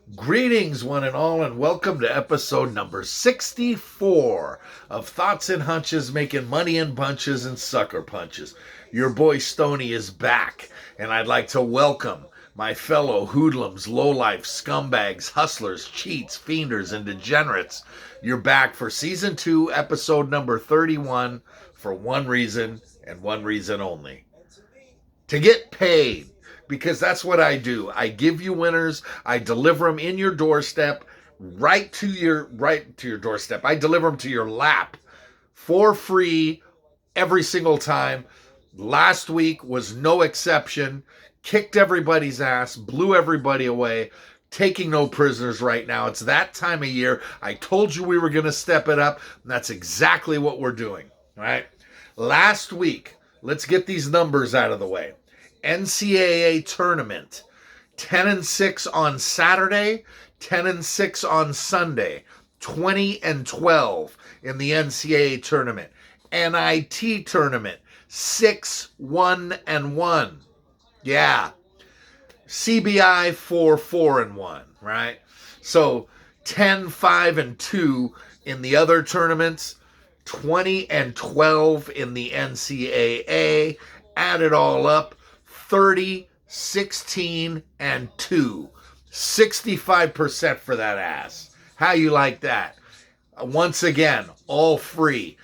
Greetings, one and all, and welcome to episode number 64 of Thoughts and Hunches, making money in bunches and sucker punches. Your boy Stoney is back, and I'd like to welcome my fellow hoodlums, lowlife, scumbags, hustlers, cheats, fienders, and degenerates. You're back for season 2, episode number 31, for one reason and one reason only: to get paid. Because that's what I do. I give you winners. I deliver them in your doorstep, right to your doorstep. I deliver them to your lap for free every single time. Last week was no exception. Kicked everybody's ass, blew everybody away, taking no prisoners right now. It's that time of year. I told you we were going to step it up, and that's exactly what we're doing. All right. Last week, let's get these numbers out of the way. NCAA tournament, 10-6 on Saturday, 10-6 on Sunday, 20-12 in the NCAA tournament. NIT tournament, 6-1-1. Yeah. CBI 4-4-1, right? So 10-5-2 in the other tournaments, 20-12 in the NCAA. Add it all up, 30, 16, and 2. 65% for that ass. How you like that? Once again, all free.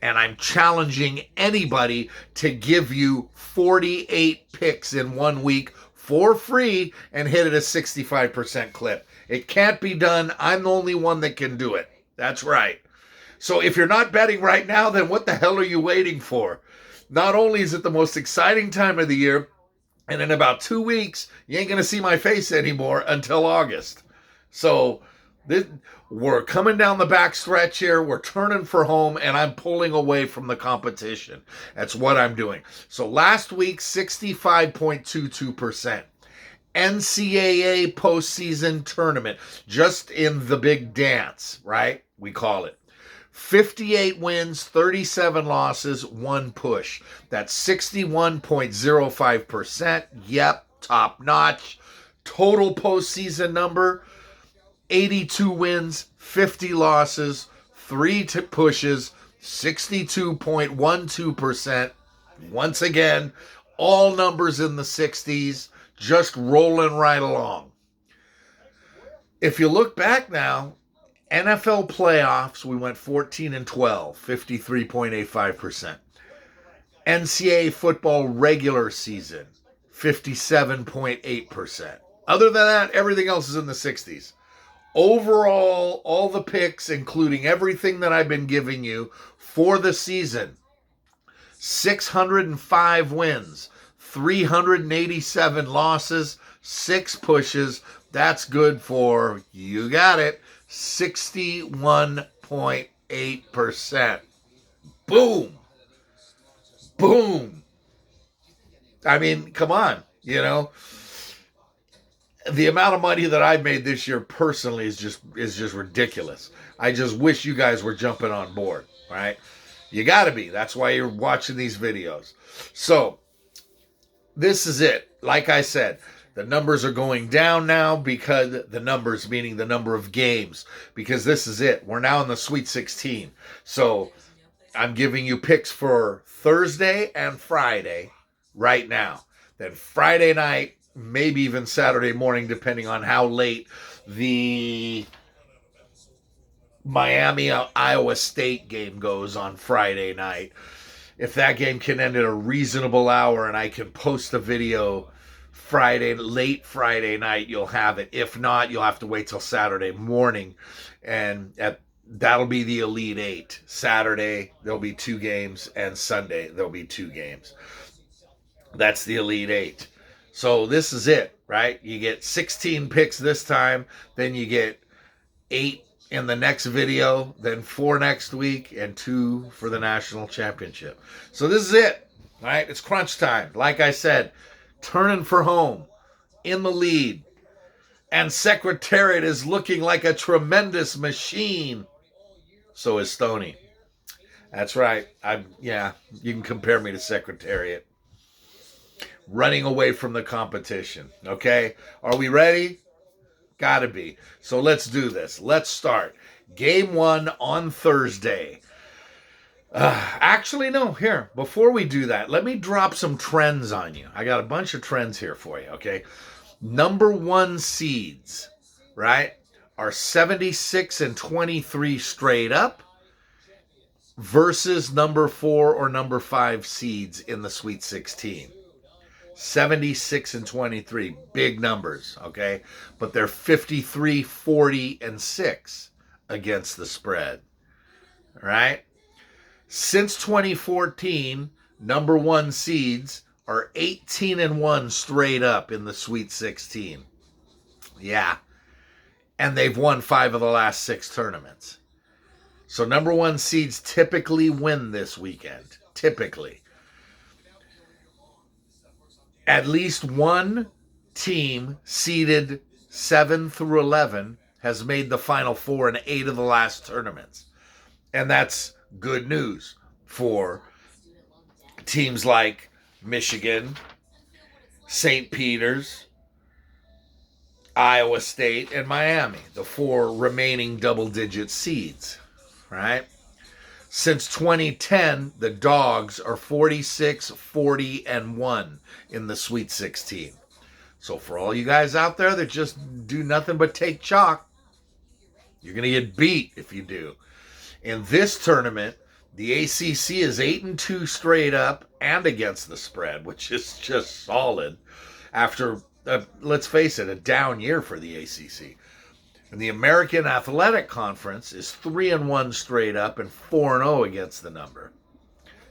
And I'm challenging anybody to give you 48 picks in 1 week for free and hit it a 65% clip. It can't be done. I'm the only one that can do it. That's right. So if you're not betting right now, then what the hell are you waiting for? Not only is it the most exciting time of the year, and in about 2 weeks, you ain't going to see my face anymore until August. So we're coming down the back stretch here. We're turning for home, and I'm pulling away from the competition. That's what I'm doing. So last week, 65.22%. NCAA postseason tournament, just in the big dance, right? We call it. 58 wins, 37 losses, 1 push. That's 61.05%. Yep, top notch. Total postseason number, 82 wins, 50 losses, 3 pushes, 62.12%. Once again, all numbers in the 60s, just rolling right along. If you look back now, NFL playoffs, we went 14-12, 53.85%. NCAA football regular season, 57.8%. Other than that, everything else is in the 60s. Overall, all the picks, including everything that I've been giving you for the season, 605 wins, 387 losses, 6 pushes. That's good for, you got it, 61.8%. Boom. Boom. I mean, come on, the amount of money that I've made this year personally is just ridiculous. I just wish you guys were jumping on board, right? You got to be. That's why you're watching these videos. So, this is it. Like I said, the numbers are going down now, because the numbers, meaning the number of games, because this is it. We're now in the Sweet 16. So I'm giving you picks for Thursday and Friday right now. Then Friday night, maybe even Saturday morning, depending on how late the Miami-Iowa State game goes on Friday night. If that game can end at a reasonable hour and I can post a video late Friday night, you'll have it. If not, you'll have to wait till Saturday morning, and that'll be the Elite Eight. Saturday, there'll be 2 games, and Sunday, there'll be 2 games. That's the Elite Eight. So this is it, right? You get 16 picks this time, then you get 8 in the next video, then 4 next week, and 2 for the national championship. So this is it, right? It's crunch time. Like I said, turning for home, in the lead, and Secretariat is looking like a tremendous machine. So is Stoney. That's right. You can compare me to Secretariat. Running away from the competition. Okay? Are we ready? Gotta be. So let's do this. Let's start. Game 1 on Thursday. Actually, no, here, before we do that, let me drop some trends on you. I got a bunch of trends here for you, okay? Number 1 seeds, right, are 76 and 23 straight up versus number 4 or number 5 seeds in the Sweet 16. 76 and 23, big numbers, okay? But they're 53, 40, and 6 against the spread, right? Since 2014, number 1 seeds are 18 and 1 straight up in the Sweet 16. Yeah. And they've won 5 of the last 6 tournaments. So number 1 seeds typically win this weekend. Typically. At least one team seeded 7 through 11 has made the Final Four in 8 of the last tournaments. And that's good news for teams like Michigan, St. Peter's, Iowa State, and Miami, the 4 remaining double-digit seeds, right? Since 2010, the Dogs are 46, 40, and 1 in the Sweet 16. So for all you guys out there that just do nothing but take chalk, you're going to get beat if you do. In this tournament, the ACC is 8 and 2 straight up and against the spread, which is just solid after, let's face it, a down year for the ACC. And the American Athletic Conference is 3 and 1 straight up and 4 and 0 against the number.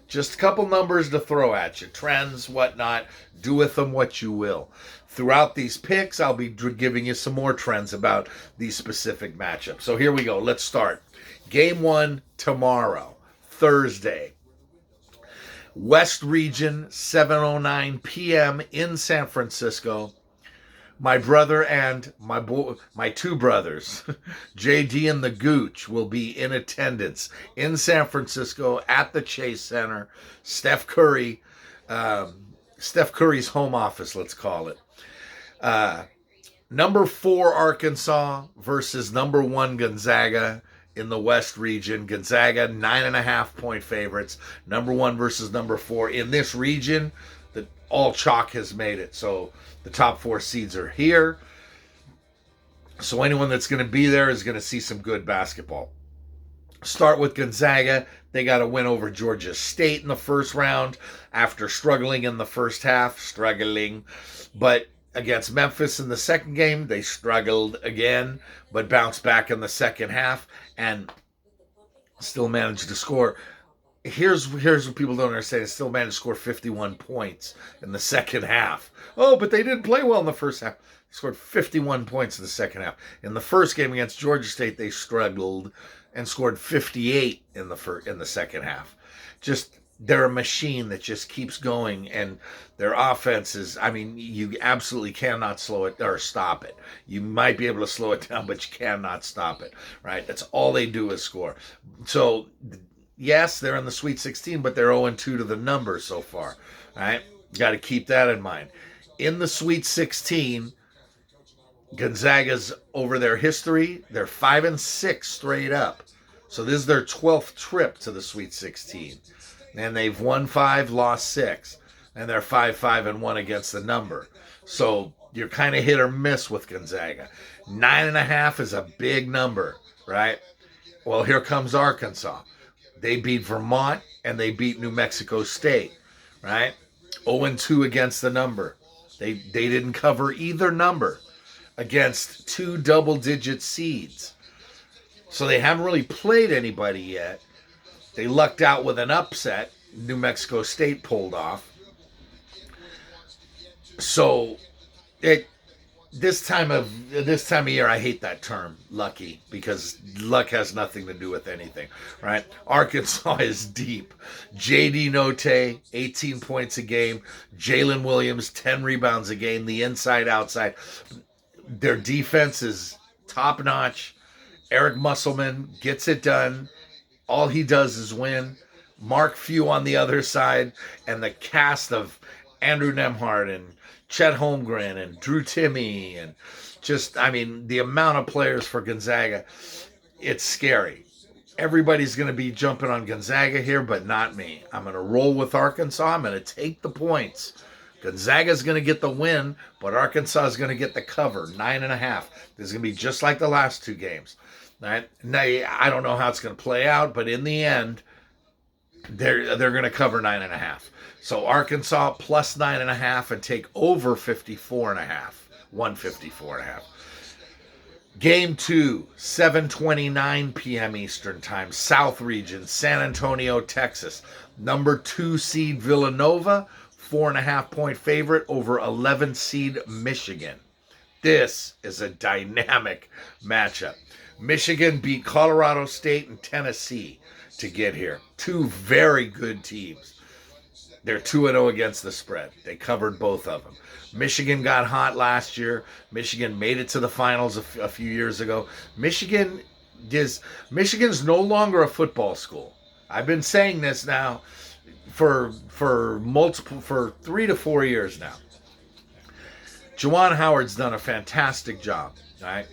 Just a couple numbers to throw at you. Trends, whatnot. Do with them what you will. Throughout these picks, I'll be giving you some more trends about these specific matchups. So here we go. Let's start. Game 1 tomorrow, Thursday. West Region, 7:09 p.m. in San Francisco. My brother and my 2 brothers, JD and the Gooch, will be in attendance in San Francisco at the Chase Center. Steph Curry's home office, let's call it. Number 4 Arkansas versus number 1 Gonzaga in the West region. Gonzaga 9.5 point favorites. Number 1 versus number 4 in this region. All chalk has made it. So the top 4 seeds are here. So anyone that's going to be there is going to see some good basketball. Start with Gonzaga. They got a win over Georgia State in the first round after struggling in the first half. But against Memphis in the second game, they struggled again, but bounced back in the second half and still managed to score. Here's what people don't understand. They still managed to score 51 points in the second half. Oh, but they didn't play well in the first half. They scored 51 points in the second half. In the first game against Georgia State, they struggled and scored 58 in the second half. Just, they're a machine that just keeps going, and their offense is, I mean, you absolutely cannot slow it or stop it. You might be able to slow it down, but you cannot stop it, right? That's all they do is score. So, yes, they're in the Sweet 16, but they're 0-2 to the number so far. All right? Got to keep that in mind. In the Sweet 16, Gonzaga's, over their history, they're 5-6 straight up. So this is their 12th trip to the Sweet 16. And they've won 5, lost 6. And they're 5-1 against the number. So you're kind of hit or miss with Gonzaga. 9.5 is a big number, right? Well, here comes Arkansas. They beat Vermont and they beat New Mexico State, right? 0-2 against the number. They didn't cover either number against 2 double-digit seeds. So they haven't really played anybody yet. They lucked out with an upset. New Mexico State pulled off. So this time of year, I hate that term, lucky, because luck has nothing to do with anything, right? Arkansas is deep. J.D. Notae, 18 points a game. Jalen Williams, 10 rebounds a game. The inside-outside. Their defense is top-notch. Eric Musselman gets it done. All he does is win. Mark Few on the other side, and the cast of Andrew Nemhart and Chet Holmgren and Drew Timme and The amount of players for Gonzaga, it's scary. Everybody's going to be jumping on Gonzaga here, but not me. I'm going to roll with Arkansas. I'm going to take the points. Gonzaga's going to get the win, but Arkansas is going to get the cover, 9.5. This is going to be just like the last two games. All right? Now, I don't know how it's going to play out, but in the end, they're going to cover 9.5. So Arkansas plus 9.5 and take over 54.5, 154.5. Game 2, 7:29 p.m. Eastern Time, South Region, San Antonio, Texas. Number 2 seed Villanova, 4.5-point favorite over 11 seed Michigan. This is a dynamic matchup. Michigan beat Colorado State and Tennessee to get here. Two very good teams. They're 2-0 against the spread. They covered both of them. Michigan got hot last year. Michigan made it to the finals a few years ago. Michigan's no longer a football school. I've been saying this now for 3 to 4 years now. Juwan Howard's done a fantastic job, right?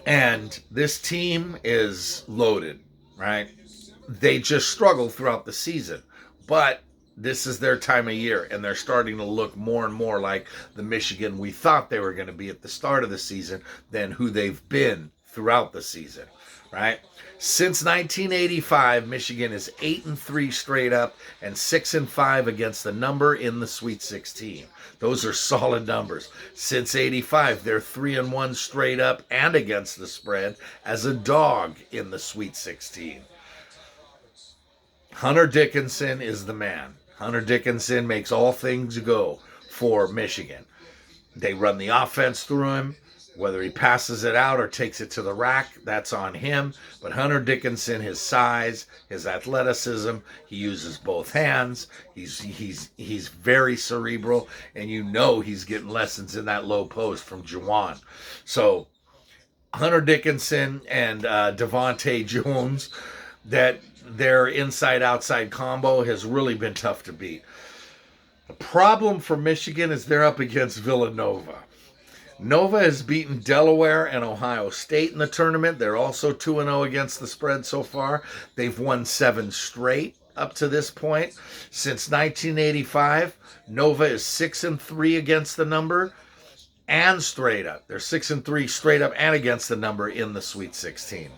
And this team is loaded, right? They just struggle throughout the season. But this is their time of year, and they're starting to look more and more like the Michigan we thought they were going to be at the start of the season than who they've been throughout the season, right? Since 1985, Michigan is 8-3 straight up and 6-5 against the number in the Sweet 16. Those are solid numbers. Since 85, they're 3-1 straight up and against the spread as a dog in the Sweet 16. Hunter Dickinson is the man. Hunter Dickinson makes all things go for Michigan. They run the offense through him. Whether he passes it out or takes it to the rack, that's on him. But Hunter Dickinson, his size, his athleticism, he uses both hands. He's very cerebral, and you know he's getting lessons in that low post from Juwan. So Hunter Dickinson and Devontae Jones, that their inside-outside combo has really been tough to beat. The problem for Michigan is they're up against Villanova. Nova has beaten Delaware and Ohio State in the tournament. They're also 2-0 against the spread so far. They've won 7 straight up to this point. Since 1985, Nova is 6-3 against the number and straight up. They're 6-3 straight up and against the number in the Sweet 16.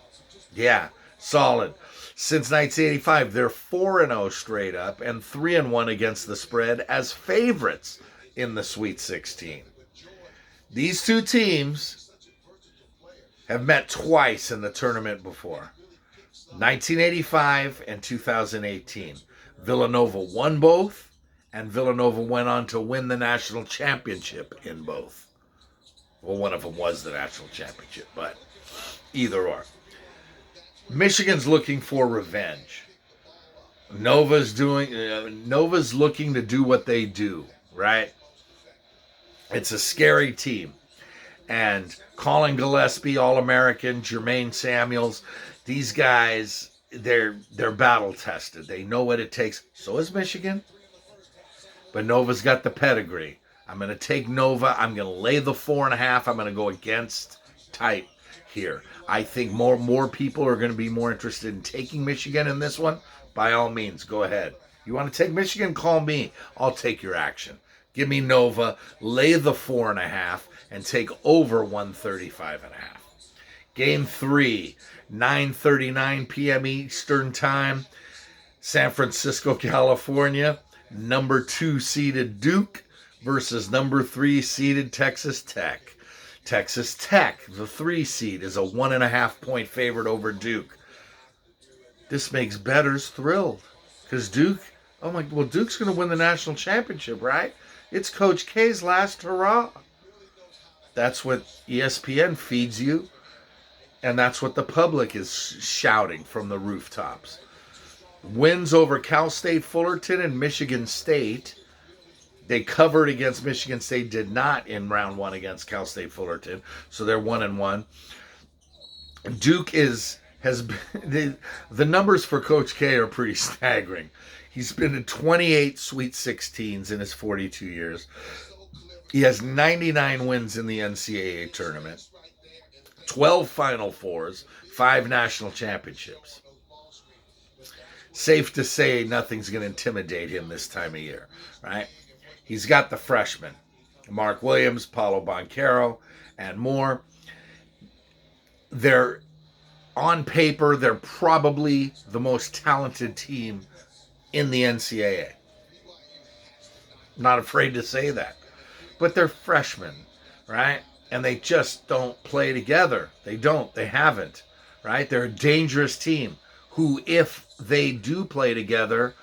Yeah, solid. Since 1985, they're 4-0 straight up and 3-1 against the spread as favorites in the Sweet 16. These two teams have met twice in the tournament before. 1985 and 2018. Villanova won both, and Villanova went on to win the national championship in both. Well, one of them was the national championship, but either or. Michigan's looking for revenge. Nova's looking to do what they do, right? It's a scary team. And Colin Gillespie, All-American, Jermaine Samuels, these guys, they're battle-tested. They know what it takes. So is Michigan. But Nova's got the pedigree. I'm going to take Nova. I'm going to lay the 4.5. I'm going to go against type here. I think more people are going to be more interested in taking Michigan in this one. By all means, go ahead. You want to take Michigan? Call me. I'll take your action. Give me Nova, lay the 4.5, and take over 135.5. Game 3, 9:39 p.m. Eastern Time, San Francisco, California. Number 2 seeded Duke versus number 3 seeded Texas Tech. Texas Tech, the 3 seed, is a 1.5-point favorite over Duke. This makes bettors thrilled because Duke's going to win the national championship, right? It's Coach K's last hurrah. That's what ESPN feeds you, and that's what the public is shouting from the rooftops. Wins over Cal State Fullerton and Michigan State. They covered against Michigan State, did not in round 1 against Cal State Fullerton, so they're 1-1. Duke has been, the numbers for Coach K are pretty staggering. He's been in 28 Sweet 16s in his 42 years. He has 99 wins in the NCAA tournament, 12 Final Fours, 5 national championships. Safe to say nothing's going to intimidate him this time of year, right? He's got the freshmen, Mark Williams, Paulo Banchero, and more. They're, on paper, they're probably the most talented team in the NCAA. Not afraid to say that. But they're freshmen, right? And they just don't play together. They don't. They haven't, right? They're a dangerous team who, if they do play together,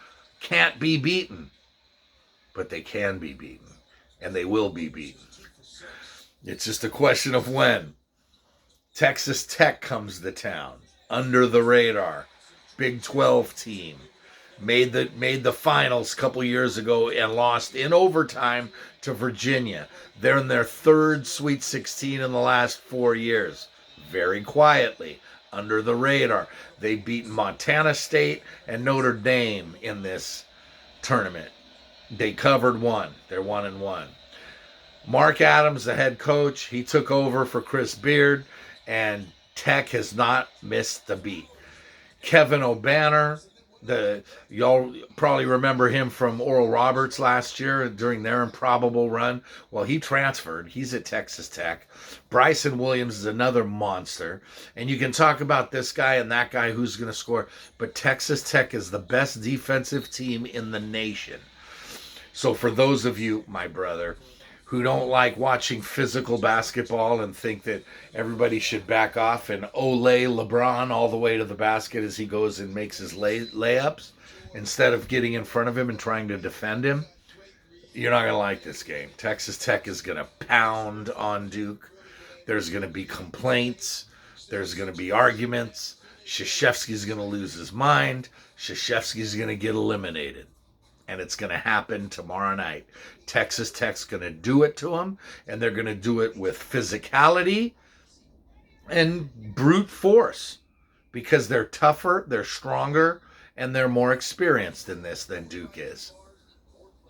can't be beaten. But they can be beaten. And they will be beaten. It's just a question of when. Texas Tech comes to town. Under the radar. Big 12 team. Made the finals a couple years ago and lost in overtime to Virginia. They're in their third Sweet 16 in the last 4 years. Very quietly, under the radar. They've beaten Montana State and Notre Dame in this tournament. They covered one. They're 1-1. Mark Adams, the head coach, he took over for Chris Beard, and Tech has not missed the beat. Kevin O'Banner, y'all probably remember him from Oral Roberts last year during their improbable run. Well, he transferred. He's at Texas Tech. Bryson Williams is another monster. And you can talk about this guy and that guy who's going to score. But Texas Tech is the best defensive team in the nation. So for those of you, my brother, who don't like watching physical basketball and think that everybody should back off and olay LeBron all the way to the basket as he goes and makes his layups instead of getting in front of him and trying to defend him, you're not going to like this game. Texas Tech is going to pound on Duke. There's going to be complaints. There's going to be arguments. Krzyzewski's going to lose his mind. Krzyzewski's going to get eliminated. And it's going to happen tomorrow night. Texas Tech's going to do it to them, and they're going to do it with physicality and brute force because they're tougher, they're stronger, and they're more experienced in this than Duke is.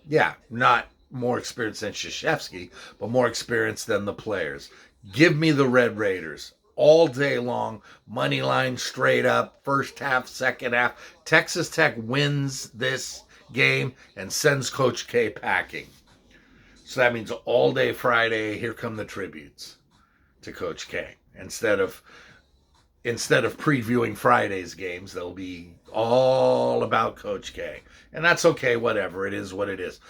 Yeah, not more experienced than Krzyzewski, but more experienced than the players. Give me the Red Raiders all day long, money line straight up, first half, second half. Texas Tech wins this game and sends Coach K packing. So that means all day Friday, here come the tributes to Coach K. Instead of previewing Friday's games, they'll be all about Coach K. And that's okay, whatever. It is what it is.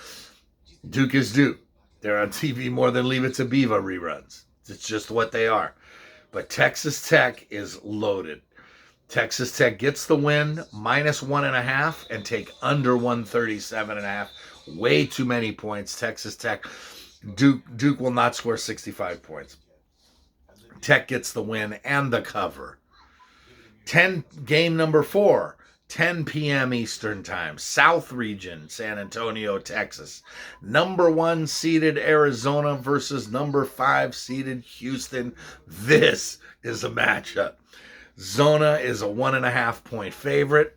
Duke is Duke. They're on TV more than Leave It to Beaver reruns. It's just what they are. But Texas Tech is loaded. Texas Tech gets the win, -1.5, and take under 137.5. Way too many points. Texas Tech, Duke will not score 65 points. Tech gets the win and the cover. Game number 4, 10 p.m. Eastern Time, South Region, San Antonio, Texas. Number 1 seeded Arizona versus number 5 seeded Houston. This is a matchup. Zona is a 1.5 point favorite.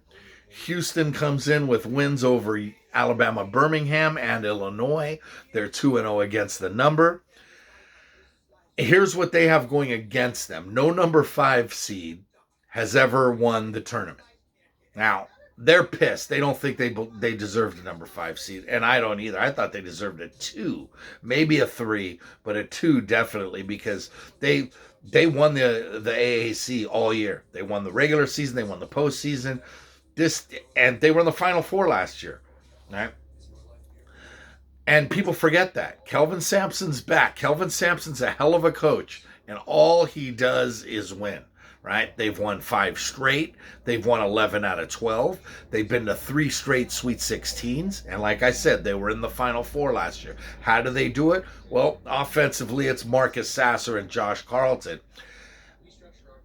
Houston comes in with wins over Alabama, Birmingham, and Illinois. They're 2-0 against the number. Here's what they have going against them. No number 5 seed has ever won the tournament. Now, they're pissed. They don't think they deserved a number 5 seed, and I don't either. I thought they deserved a 2, maybe a 3, but a 2 definitely because they won the AAC all year. They won the regular season. They won the postseason. And they were in the Final Four last year. Right? And people forget that. Kelvin Sampson's back. Kelvin Sampson's a hell of a coach. And all he does is win. Right? They've won 5 straight. They've won 11 out of 12. They've been to 3 straight Sweet 16s. And like I said, they were in the Final Four last year. How do they do it? Well, offensively, it's Marcus Sasser and Josh Carlton.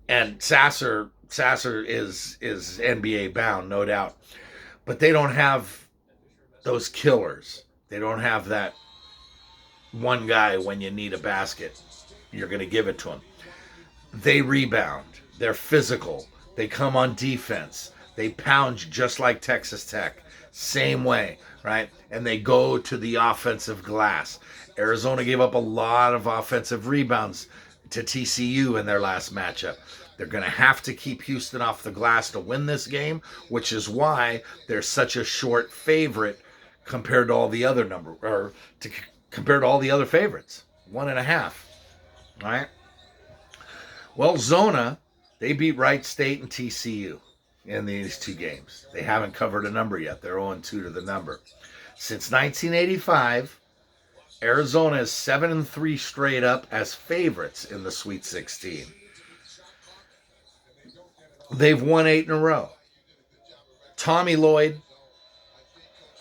And Sasser is NBA bound, no doubt. But they don't have those killers. They don't have that one guy when you need a basket. You're going to give it to him. They rebound. They're physical. They come on defense. They pound just like Texas Tech. same way, right? And they go to the offensive glass. Arizona gave up a lot of offensive rebounds to TCU in their last matchup. They're going to have to keep Houston off the glass to win this game, which is why they're such a short favorite compared to all the other compared to all the other favorites. 1.5. All right. Well, Zona, they beat Wright State and TCU in these two games. They haven't covered a number yet. They're 0-2 to the number. Since 1985, Arizona is 7-3 straight up as favorites in the Sweet 16. They've won 8 in a row. Tommy Lloyd,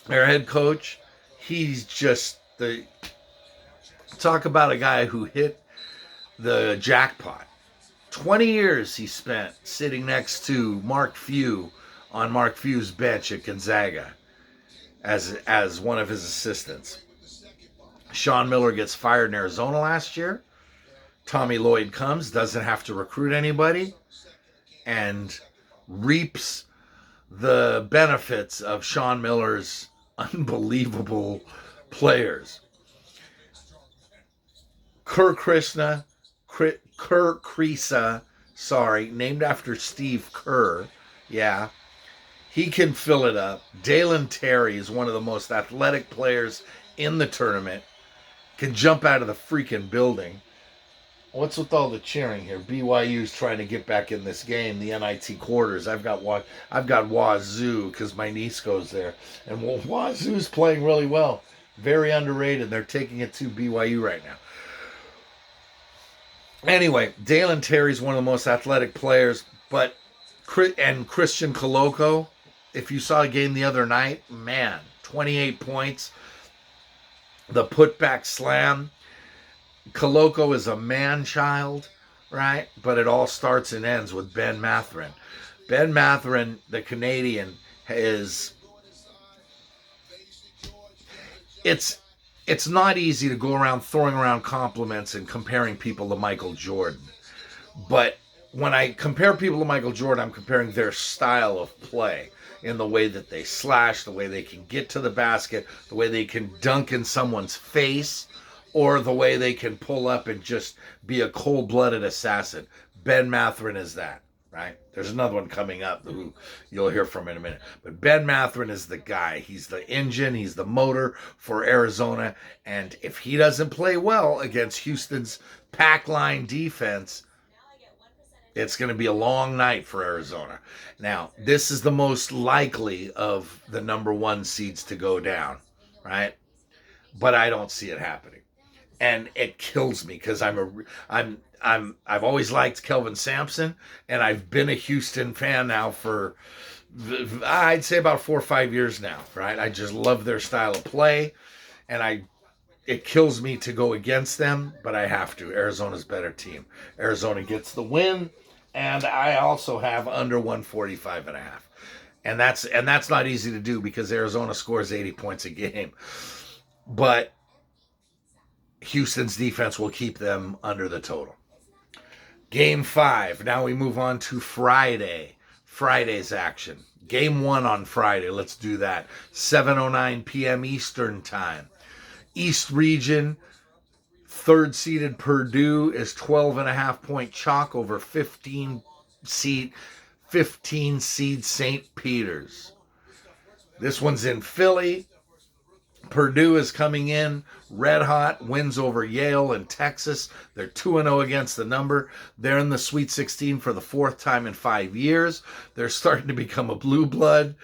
their head coach, he's just talk about a guy who hit the jackpot. 20 years he spent sitting next to Mark Few on Mark Few's bench at Gonzaga as one of his assistants. Sean Miller gets fired in Arizona last year. Tommy Lloyd comes, doesn't have to recruit anybody, and reaps the benefits of Sean Miller's unbelievable players. Kerr Kriisa, named after Steve Kerr. Yeah, he can fill it up. Dalen Terry is one of the most athletic players in the tournament. Can jump out of the freaking building. What's with all the cheering here? BYU's trying to get back in this game, the NIT quarters. I've got Wazoo because my niece goes there. And Wazoo's playing really well. Very underrated. They're taking it to BYU right now. Anyway, Dalen Terry's one of the most athletic players, and Christian Coloco, if you saw a game the other night, man, 28 points, the putback slam. Coloco is a man-child, right? But it all starts and ends with Ben Mathurin. Ben Mathurin, the Canadian, it's not easy to go around throwing around compliments and comparing people to Michael Jordan. But when I compare people to Michael Jordan, I'm comparing their style of play in the way that they slash, the way they can get to the basket, the way they can dunk in someone's face, or the way they can pull up and just be a cold-blooded assassin. Ben Mathurin is that, right? There's another one coming up who you'll hear from in a minute. But Ben Mathurin is the guy. He's the engine. He's the motor for Arizona. And if he doesn't play well against Houston's pack line defense, it's going to be a long night for Arizona. Now, this is the most likely of the number 1 seeds to go down, right? But I don't see it happening. And it kills me because I've always liked Kelvin Sampson, and I've been a Houston fan now for, I'd say, about 4 or 5 years now, right? I just love their style of play, and it kills me to go against them, but I have to. Arizona's better team. Arizona gets the win, and I also have under 145.5. And that's not easy to do because Arizona scores 80 points a game. But Houston's defense will keep them under the total. Game 5. Now we move on to Friday's action. Game 1 on Friday. Let's do that. 7:09 p.m. Eastern Time. East Region, 3rd-seeded Purdue is 12.5-point chalk over 15-seed St. Peter's. This one's in Philly. Purdue is coming in red hot, wins over Yale and Texas. They're 2-0 against the number. They're in the Sweet 16 for the 4th time in 5 years. They're starting to become a blue blood.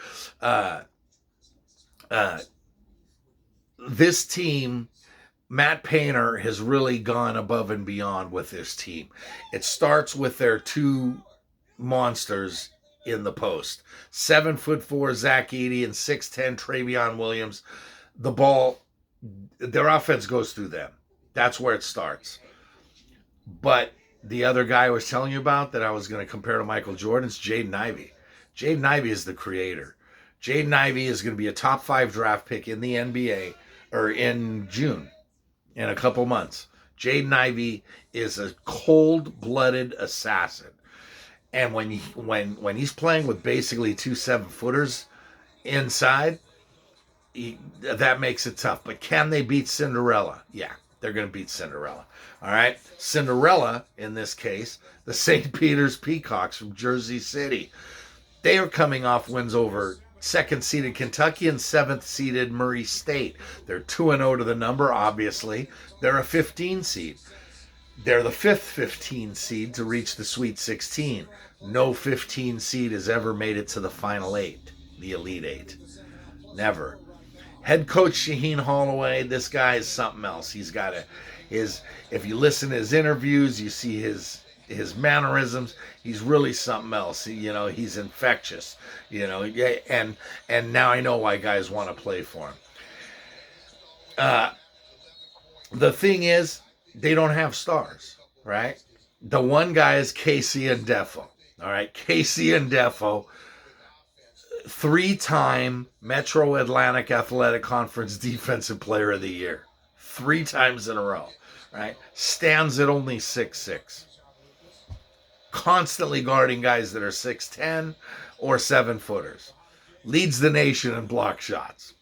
This team, Matt Painter has really gone above and beyond with this team. It starts with their 2 monsters in the post. 7'4" Zach Edey and 6'10" Travion Williams. The ball, their offense goes through them. That's where it starts. But the other guy I was telling you about that I was going to compare to Michael Jordan is Jaden Ivey. Jaden Ivey is the creator. Jaden Ivey is going to be a top 5 draft pick in the NBA or in June, in a couple months. Jaden Ivey is a cold-blooded assassin. And when he's playing with basically 2 7-footers inside, that makes it tough. But can they beat Cinderella? Yeah, they're going to beat Cinderella. All right. Cinderella, in this case, the St. Peter's Peacocks from Jersey City. They are coming off wins over second-seeded Kentucky and seventh-seeded Murray State. They're 2-0 to the number, obviously. They're a 15 seed. They're the fifth 15 seed to reach the Sweet 16. No 15 seed has ever made it to the Final Eight, the Elite Eight. Never. Head coach Shaheen Holloway, this guy is something else. He's got if you listen to his interviews, you see his mannerisms. He's really something else. He's infectious. And now I know why guys want to play for him. The thing is, they don't have stars, right? The one guy is Casey Ndefo. All right, Casey Ndefo, 3-time Metro Atlantic Athletic Conference Defensive Player of the Year. 3 times in a row, right? Stands at only 6'6". Constantly guarding guys that are 6'10" or 7-footers. Leads the nation in block shots.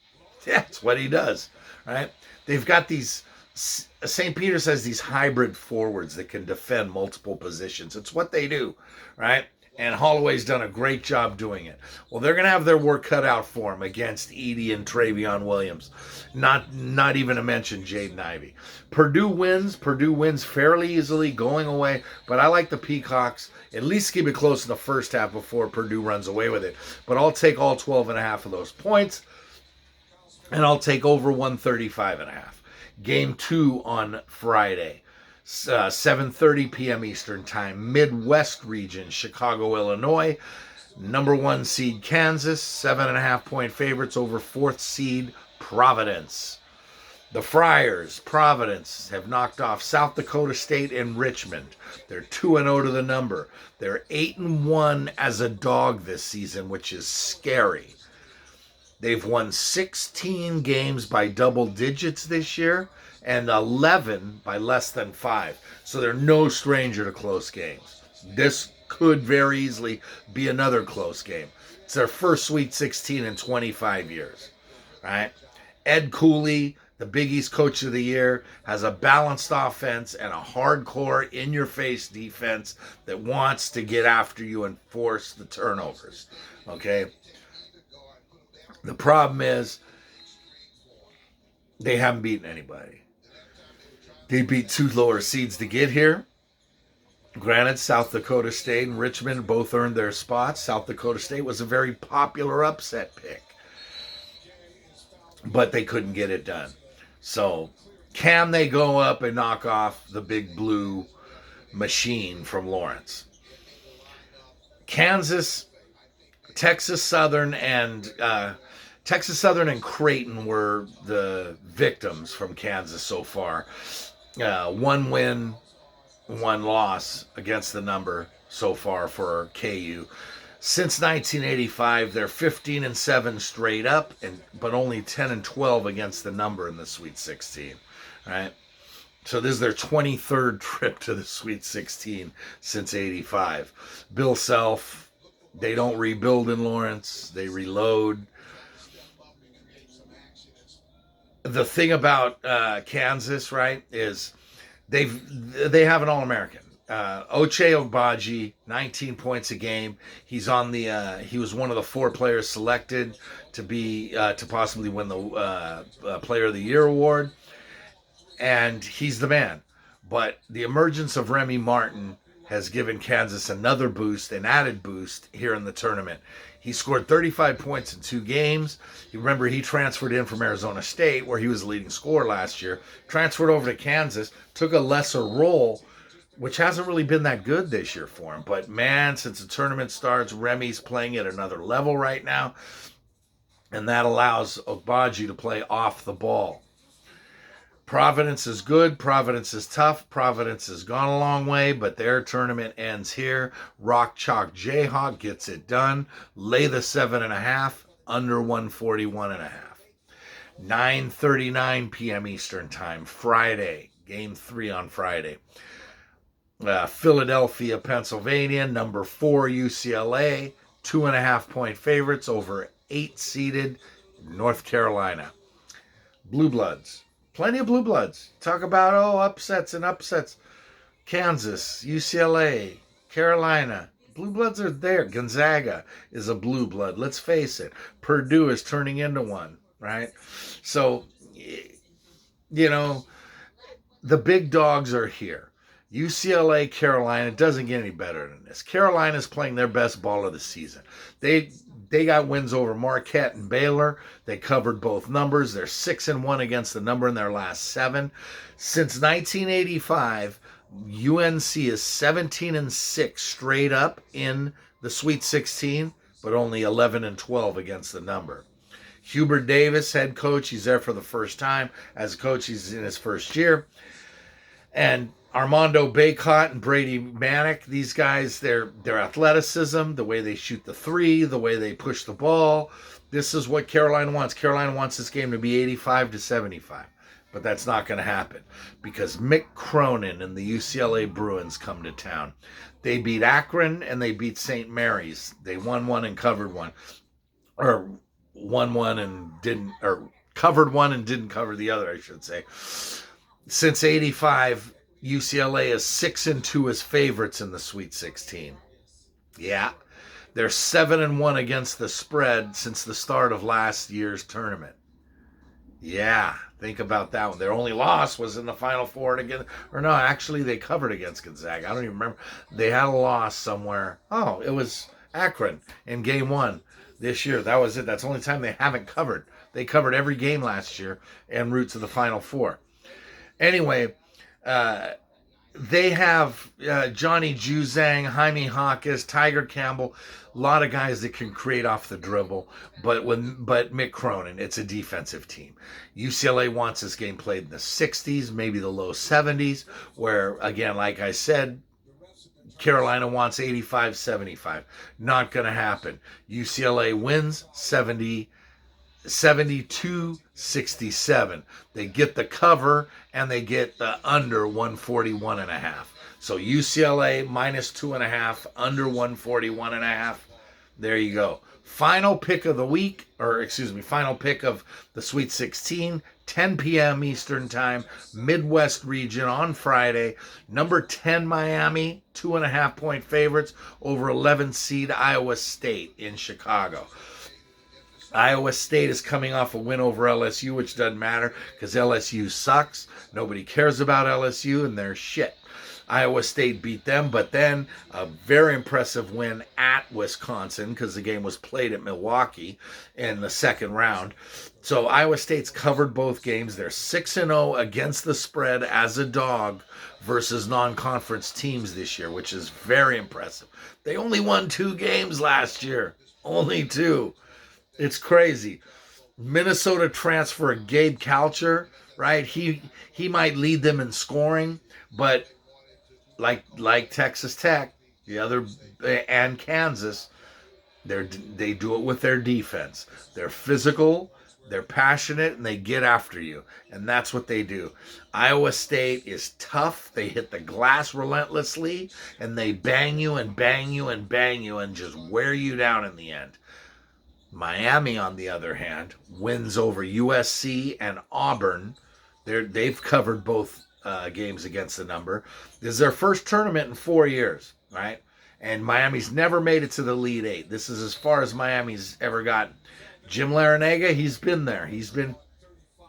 That's what he does, right? They've got these... St. Peter's has these hybrid forwards that can defend multiple positions. It's what they do, right? And Holloway's done a great job doing it. Well, they're going to have their work cut out for them against Edey and Travion Williams. Not even to mention Jaden Ivey. Purdue wins fairly easily, going away. But I like the Peacocks. At least keep it close in the first half before Purdue runs away with it. But I'll take all 12.5 of those points. And I'll take over 135.5. Game 2 on Friday, 7:30 p.m. Eastern Time, Midwest region, Chicago, Illinois. Number 1 seed Kansas, 7.5 point favorites over 4th seed Providence. The Friars, Providence, have knocked off South Dakota State and Richmond. They're 2-0 to the number. They're 8-1 as a dog this season, which is scary. They've won 16 games by double digits this year and 11 by less than 5. So they're no stranger to close games. This could very easily be another close game. It's their first Sweet 16 in 25 years, right? Ed Cooley, the Big East Coach of the Year, has a balanced offense and a hardcore, in-your-face defense that wants to get after you and force the turnovers, okay? The problem is they haven't beaten anybody. They beat 2 lower seeds to get here. Granted, South Dakota State and Richmond both earned their spots. South Dakota State was a very popular upset pick. But they couldn't get it done. So, can they go up and knock off the big blue machine from Lawrence? Kansas, Texas Southern, and Creighton were the victims from Kansas so far. 1 win, 1 loss against the number so far for KU. Since 1985, they're 15-7 straight up, but only 10-12 against the number in the Sweet 16. Right? So this is their 23rd trip to the Sweet 16 since 85. Bill Self, they don't rebuild in Lawrence, they reload. The thing about Kansas, right, is they have an All-American. Ochai Agbaji, 19 points a game. He's on he was one of the 4 players selected to possibly win the Player of the Year award, and he's the man. But the emergence of Remy Martin has given Kansas another boost, an added boost here in the tournament. He scored 35 points in 2 games. You remember he transferred in from Arizona State, where he was the leading scorer last year, transferred over to Kansas, took a lesser role, which hasn't really been that good this year for him. But man, since the tournament starts, Remy's playing at another level right now, and that allows Agbaji to play off the ball. Providence is good. Providence is tough. Providence has gone a long way, but their tournament ends here. Rock Chalk Jayhawk gets it done. Lay the 7.5, under 141.5. 9:39 p.m. Eastern Time, Friday. Game 3 on Friday. Philadelphia, Pennsylvania, number 4 UCLA, 2.5 point favorites over 8-seeded North Carolina. Blue Bloods. Plenty of Blue Bloods. Talk about, upsets and upsets. Kansas, UCLA, Carolina. Blue Bloods are there. Gonzaga is a blue blood. Let's face it. Purdue is turning into one, right? So, the big dogs are here. UCLA, Carolina, it doesn't get any better than this. Carolina's playing their best ball of the season. They got wins over Marquette and Baylor. They covered both numbers. They're 6-1 against the number in their last 7. Since 1985, UNC is 17-6 straight up in the Sweet 16, but only 11-12 against the number. Hubert Davis, head coach, he's there for the first time. As a coach, he's in his first year. And Armando Bacot and Brady Manick, these guys, their athleticism, the way they shoot the three, the way they push the ball, this is what Carolina wants. Carolina wants this game to be 85-75. But that's not going to happen because Mick Cronin and the UCLA Bruins come to town. They beat Akron and they beat St. Mary's. They won one and covered one. Or won one and didn't, or covered one and didn't cover the other, I should say. Since 85, UCLA is 6-2 as favorites in the Sweet 16. Yeah. They're 7-1 against the spread since the start of last year's tournament. Yeah, think about that one. Their only loss was in the Final Four again. Or no, actually they covered against Gonzaga. I don't even remember. They had a loss somewhere. Oh, it was Akron in game 1 this year. That was it. That's the only time they haven't covered. They covered every game last year en route to the Final Four. Anyway, they have Johnny Juzang, Jaime Hawkes, Tiger Campbell, a lot of guys that can create off the dribble. But Mick Cronin, it's a defensive team. UCLA wants this game played in the 60s, maybe the low 70s, where, again, like I said, Carolina wants 85-75. Not going to happen. UCLA wins 72-67. They get the cover and they get the under 141.5. So UCLA minus 2.5, under 141.5. There you go. Final pick of the week, final pick of the Sweet 16, 10 p.m. Eastern Time, Midwest region on Friday. Number 10 Miami, 2.5-point favorites over 11 seed Iowa State in Chicago. Iowa State is coming off a win over LSU, which doesn't matter because LSU sucks. Nobody cares about LSU, and they're shit. Iowa State beat them, but then a very impressive win at Wisconsin because the game was played at Milwaukee in the second round. So Iowa State's covered both games. They're 6-0 against the spread as a dog versus non-conference teams this year, which is very impressive. They only won 2 games last year. Only 2. It's crazy. Minnesota transfer Gabe Kalcher, right? He might lead them in scoring, but like Texas Tech, the other, and Kansas, they do it with their defense. They're physical, they're passionate, and they get after you. And that's what they do. Iowa State is tough. They hit the glass relentlessly, and they bang you and bang you and bang you and just wear you down in the end. Miami, on the other hand, wins over USC and Auburn. They've covered both games against the number. This is their first tournament in 4 years, right? And Miami's never made it to the Elite Eight. This is as far as Miami's ever gotten. Jim Larinaga, he's been there. He's been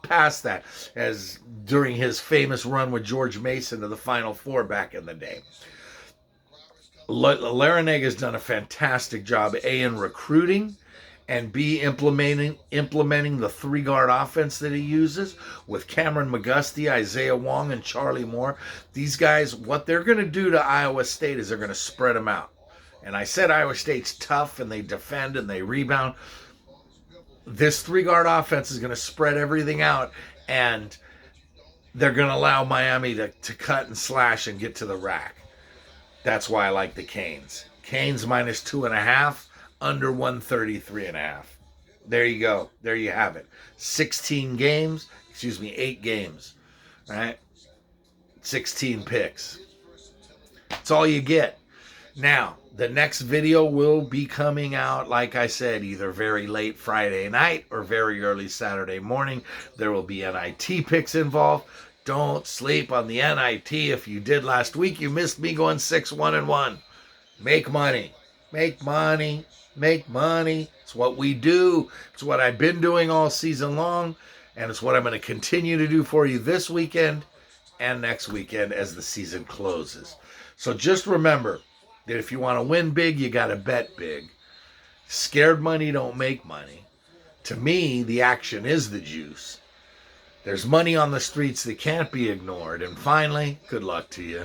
past that as during his famous run with George Mason to the Final Four back in the day. Larinaga's done a fantastic job, A, in recruiting, and B, implementing the 3-guard offense that he uses with Cameron McGusty, Isaiah Wong, and Charlie Moore. These guys, what they're going to do to Iowa State is they're going to spread them out. And I said Iowa State's tough, and they defend, and they rebound. This 3-guard offense is going to spread everything out, and they're going to allow Miami to cut and slash and get to the rack. That's why I like the Canes. Canes minus 2.5. Under 133.5. There you go. There you have it. 8 games. Right? 16 picks. That's all you get. Now, the next video will be coming out, like I said, either very late Friday night or very early Saturday morning. There will be NIT picks involved. Don't sleep on the NIT. If you did last week, you missed me going 6-1-1. Make money. Make money. Make money. It's what we do. It's what I've been doing all season long. And it's what I'm going to continue to do for you this weekend and next weekend as the season closes. So just remember that if you want to win big, you got to bet big. Scared money don't make money. To me, the action is the juice. There's money on the streets that can't be ignored. And finally, good luck to you.